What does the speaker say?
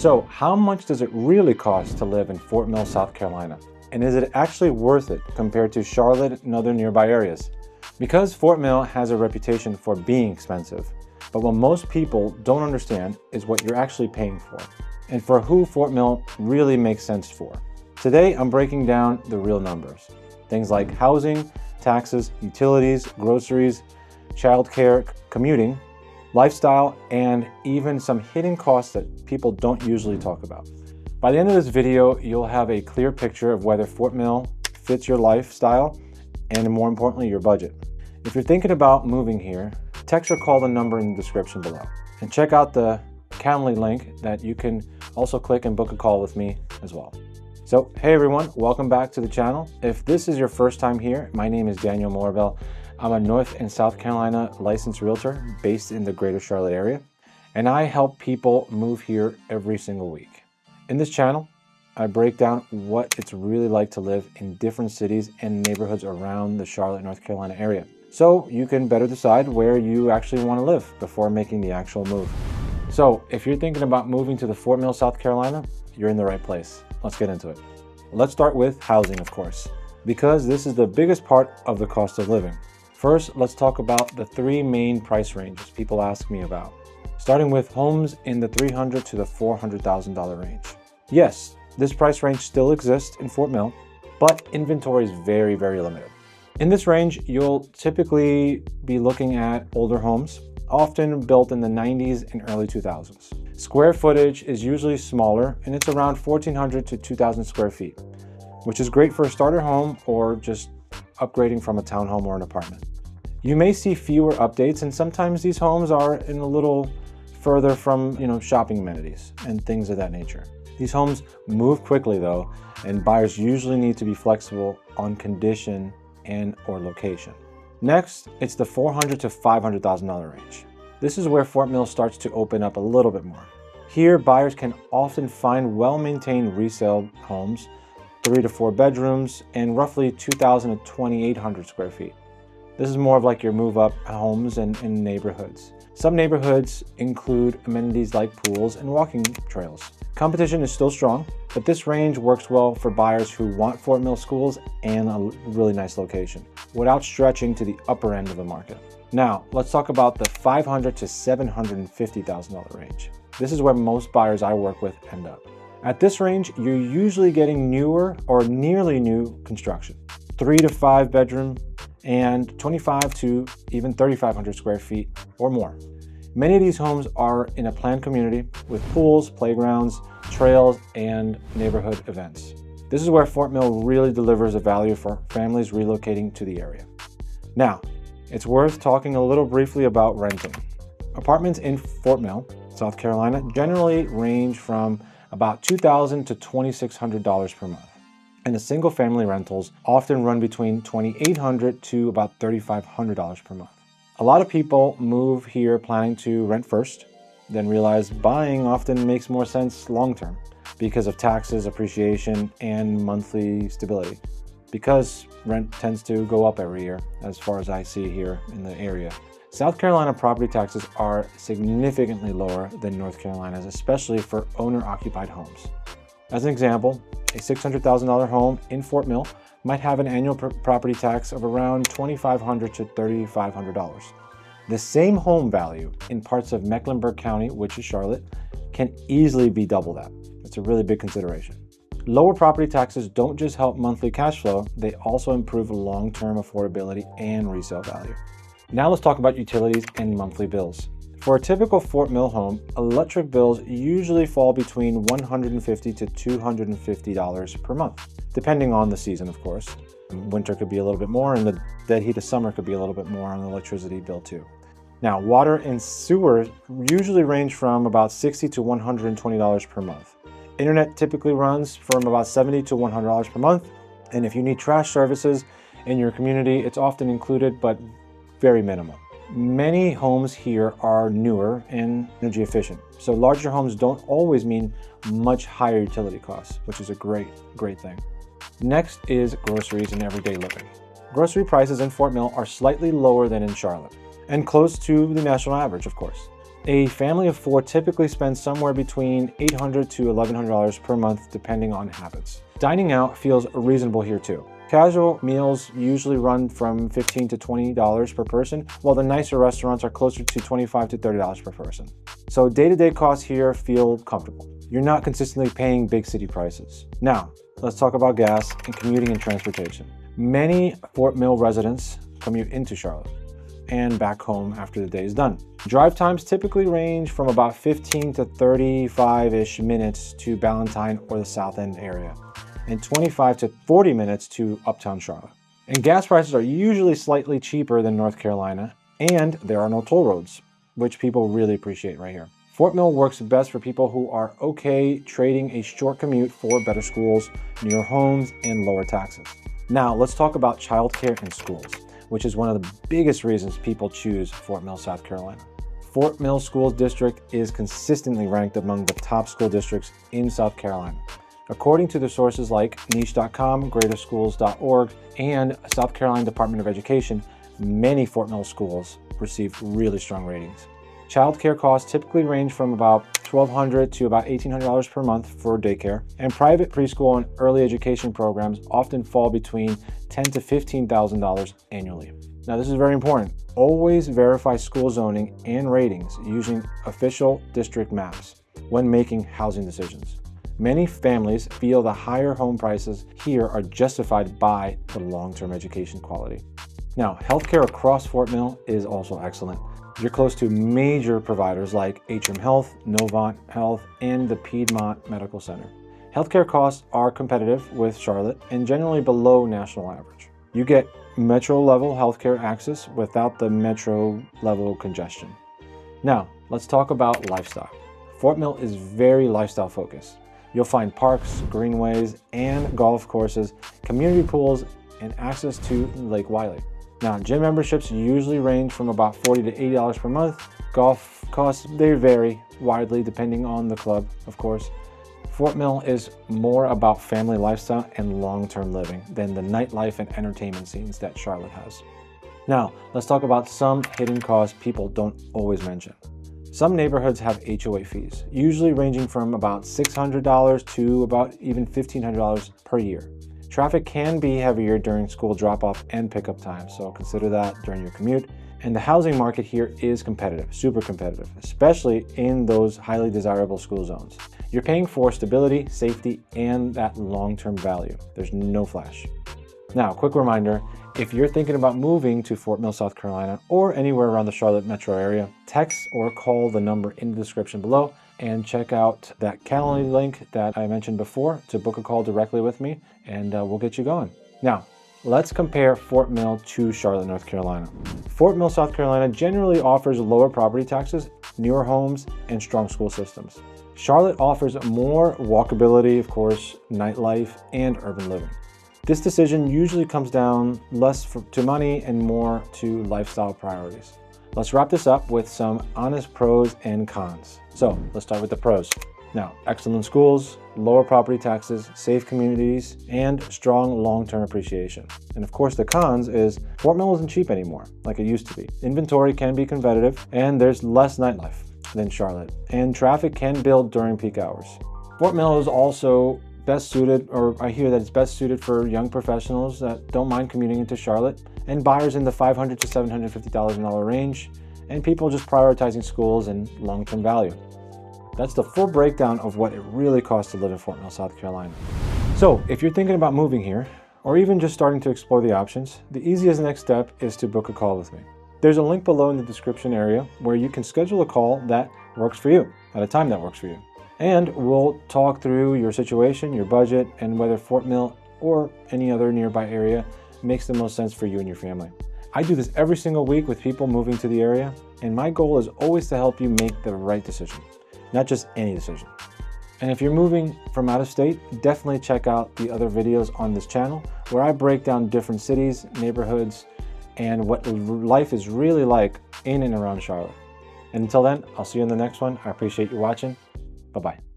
So how much does it really cost to live in Fort Mill, South Carolina? And is it actually worth it compared to Charlotte and other nearby areas? Because Fort Mill has a reputation for being expensive, but what most people don't understand is what you're actually paying for, and for who Fort Mill really makes sense for. Today, I'm breaking down the real numbers. Things like housing, taxes, utilities, groceries, childcare, commuting, lifestyle, and even some hidden costs that people don't usually talk about. By the end of this video, you'll have a clear picture of whether Fort Mill fits your lifestyle and, more importantly, your budget. If you're thinking about moving here, text or call the number in the description below. And check out the Calendly link that you can also click and book a call with me as well. So, hey everyone, welcome back to the channel. If this is your first time here, my name is Daniel Morabel. I'm a North and South Carolina licensed realtor based in the greater Charlotte area, and I help people move here every single week. In this channel, I break down what it's really like to live in different cities and neighborhoods around the Charlotte, North Carolina area, so you can better decide where you actually want to live before making the actual move. So if you're thinking about moving to the Fort Mill, South Carolina, you're in the right place. Let's get into it. Let's start with housing, of course, because this is the biggest part of the cost of living. First, let's talk about the three main price ranges people ask me about, starting with homes in the $300,000 to the $400,000 range. Yes, this price range still exists in Fort Mill, but inventory is very, very limited. In this range, you'll typically be looking at older homes, often built in the 90s and early 2000s. Square footage is usually smaller, and it's around 1,400 to 2,000 square feet, which is great for a starter home or just upgrading from a townhome or an apartment. You may see fewer updates, and sometimes these homes are in a little further from, shopping amenities and things of that nature. These homes move quickly though, and buyers usually need to be flexible on condition and or location. Next, it's the $400,000 to $500,000 range. This is where Fort Mill starts to open up a little bit more. Here, buyers can often find well-maintained resale homes, 3 to 4 bedrooms, and roughly 2,000 to 2,800 square feet. This is more of like your move-up homes in neighborhoods. Some neighborhoods include amenities like pools and walking trails. Competition is still strong, but this range works well for buyers who want Fort Mill schools and a really nice location, without stretching to the upper end of the market. Now, let's talk about the $500,000 to $750,000 range. This is where most buyers I work with end up. At this range, you're usually getting newer or nearly new construction, 3 to 5 bedroom, and 25 to even 3,500 square feet or more. Many of these homes are in a planned community with pools, playgrounds, trails, and neighborhood events. This is where Fort Mill really delivers a value for families relocating to the area. Now, it's worth talking a little briefly about renting. Apartments in Fort Mill, South Carolina, generally range from about $2,000 to $2,600 per month. And the single family rentals often run between $2,800 to about $3,500 per month. A lot of people move here planning to rent first, then realize buying often makes more sense long-term because of taxes, appreciation, and monthly stability. Because rent tends to go up every year, as far as I see here in the area. South Carolina property taxes are significantly lower than North Carolina's, especially for owner-occupied homes. As an example, a $600,000 home in Fort Mill might have an annual property tax of around $2,500 to $3,500. The same home value in parts of Mecklenburg County, which is Charlotte, can easily be double that. It's a really big consideration. Lower property taxes don't just help monthly cash flow, they also improve long-term affordability and resale value. Now let's talk about utilities and monthly bills. For a typical Fort Mill home, electric bills usually fall between $150 to $250 per month, depending on the season, of course. Winter could be a little bit more, and the dead heat of summer could be a little bit more on the electricity bill too. Now, water and sewer usually range from about $60 to $120 per month. Internet typically runs from about $70 to $100 per month, and if you need trash services in your community, it's often included, but very minimal. Many homes here are newer and energy efficient, so larger homes don't always mean much higher utility costs, which is a great thing. Next is groceries and everyday living. Grocery prices in Fort Mill are slightly lower than in Charlotte, and close to the national average, of course. A family of 4 typically spends somewhere between $800 to $1,100 per month depending on habits. Dining out feels reasonable here too. Casual meals usually run from $15 to $20 per person, while the nicer restaurants are closer to $25 to $30 per person. So day-to-day costs here feel comfortable. You're not consistently paying big city prices. Now, let's talk about gas and commuting and transportation. Many Fort Mill residents commute into Charlotte and back home after the day is done. Drive times typically range from about 15 to 35-ish minutes to Ballantyne or the South End area, and 25 to 40 minutes to Uptown Charlotte. And gas prices are usually slightly cheaper than North Carolina, and there are no toll roads, which people really appreciate right here. Fort Mill works best for people who are okay trading a short commute for better schools, near homes, and lower taxes. Now, let's talk about childcare and schools, which is one of the biggest reasons people choose Fort Mill, South Carolina. Fort Mill School District is consistently ranked among the top school districts in South Carolina. According to the sources like niche.com, greaterschools.org, and South Carolina Department of Education, many Fort Mill schools receive really strong ratings. Childcare costs typically range from about $1,200 to about $1,800 per month for daycare, and private preschool and early education programs often fall between $10,000 to $15,000 annually. Now, this is very important. Always verify school zoning and ratings using official district maps when making housing decisions. Many families feel the higher home prices here are justified by the long-term education quality. Now, healthcare across Fort Mill is also excellent. You're close to major providers like Atrium Health, Novant Health, and the Piedmont Medical Center. Healthcare costs are competitive with Charlotte and generally below national average. You get metro-level healthcare access without the metro-level congestion. Now, let's talk about lifestyle. Fort Mill is very lifestyle-focused. You'll find parks, greenways, and golf courses, community pools, and access to Lake Wiley. Now, gym memberships usually range from about $40 to $80 per month. Golf costs, they vary widely depending on the club, of course. Fort Mill is more about family lifestyle and long-term living than the nightlife and entertainment scenes that Charlotte has. Now, let's talk about some hidden costs people don't always mention. Some neighborhoods have HOA fees, usually ranging from about $600 to about even $1,500 per year. Traffic can be heavier during school drop-off and pickup time, so consider that during your commute. And the housing market here is competitive, super competitive, especially in those highly desirable school zones. You're paying for stability, safety, and that long-term value. There's no flash. Now, quick reminder, if you're thinking about moving to Fort Mill, South Carolina, or anywhere around the Charlotte metro area, text or call the number in the description below and check out that Calendly link that I mentioned before to book a call directly with me, and we'll get you going. Now, let's compare Fort Mill to Charlotte, North Carolina. Fort Mill, South Carolina generally offers lower property taxes, newer homes, and strong school systems. Charlotte offers more walkability, of course, nightlife, and urban living. This decision usually comes down less to money and more to lifestyle priorities. Let's wrap this up with some honest pros and cons. So let's start with the pros. Now, excellent schools, lower property taxes, safe communities, and strong long-term appreciation. And of course, the cons is Fort Mill isn't cheap anymore like it used to be. Inventory can be competitive, and there's less nightlife than Charlotte, and traffic can build during peak hours. Fort Mill is also best suited, or I hear that it's best suited for young professionals that don't mind commuting into Charlotte, and buyers in the $500 to $750,000 range, and people just prioritizing schools and long-term value. That's the full breakdown of what it really costs to live in Fort Mill, South Carolina. So if you're thinking about moving here, or even just starting to explore the options, the easiest next step is to book a call with me. There's a link below in the description area where you can schedule a call that works for you, at a time that works for you. And we'll talk through your situation, your budget, and whether Fort Mill or any other nearby area makes the most sense for you and your family. I do this every single week with people moving to the area, and my goal is always to help you make the right decision, not just any decision. And if you're moving from out of state, definitely check out the other videos on this channel where I break down different cities, neighborhoods, and what life is really like in and around Charlotte. And until then, I'll see you in the next one. I appreciate you watching. Bye-bye.